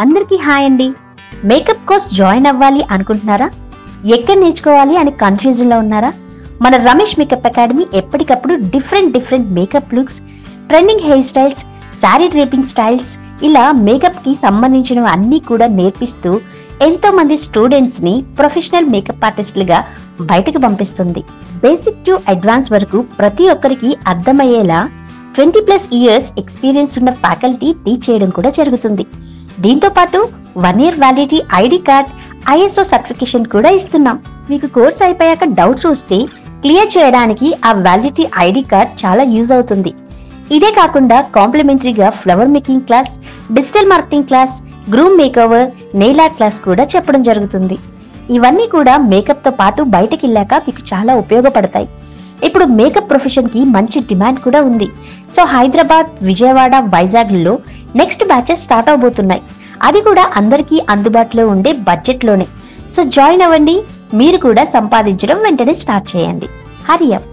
అందరికీ హాయ్ అండి. Makeup course join అవ్వాలి అనుకుంటున్నారా? ఎక్కడ నేర్చుకోవాలి అని కన్ఫ్యూజన్ లో ఉన్నారా? మన రమేష్ మేకప్ అకాడమీ ఎప్పటికప్పుడు different makeup looks, trending hair styles, sari draping styles, ఇలా మేకప్ కి సంబంధించిన అన్ని కూడా నేర్పిస్తూ ఎంతో మంది స్టూడెంట్స్ ని ప్రొఫెషనల్ మేకప్ ఆర్టిస్టులుగా బయటకు పంపిస్తుంది. బేసిక్ టు అడ్వాన్స్ వరకు ప్రతి ఒక్కరికి అర్థమయ్యేలా 20+ ఇయర్స్ ఎక్స్పీరియన్స్ ఉన్న ఫ్యాకల్టీ టీచ్ చేయడం కూడా జరుగుతుంది. దీంతో పాటు 1 year validity ID card, ISO certification కూడా ఇస్తున్నాం. మీకు కోర్స్ అయిపోయాక డౌట్స్ వస్తే క్లియర్ చేయడానికి ఆ వ్యాలిడిటీ ఐడి కార్డ్ చాలా యూజ్ అవుతుంది. ఇదే కాకుండా కాంప్లిమెంటరీగా flower making class, digital marketing class, groom makeover, nail art class కూడా చెప్పడం జరుగుతుంది. ఇవన్నీ కూడా మేకప్ తో పాటు బయటకి వెళ్ళాక మీకు చాలా ఉపయోగపడతాయి. ఇప్పుడు మేకప్ ప్రొఫెషన్ కి మంచి డిమాండ్ కూడా ఉంది. సో హైదరాబాద్, విజయవాడ, వైజాగ్ లో నెక్స్ట్ బ్యాచెస్ స్టార్ట్ అవబోతున్నాయి. అది కూడా అందరికీ అందుబాటులో ఉండే బడ్జెట్ లోనే. సో జాయిన్ అవ్వండి. మీరు కూడా సంపాదించడం వెంటనే స్టార్ట్ చేయండి. హరి అప్.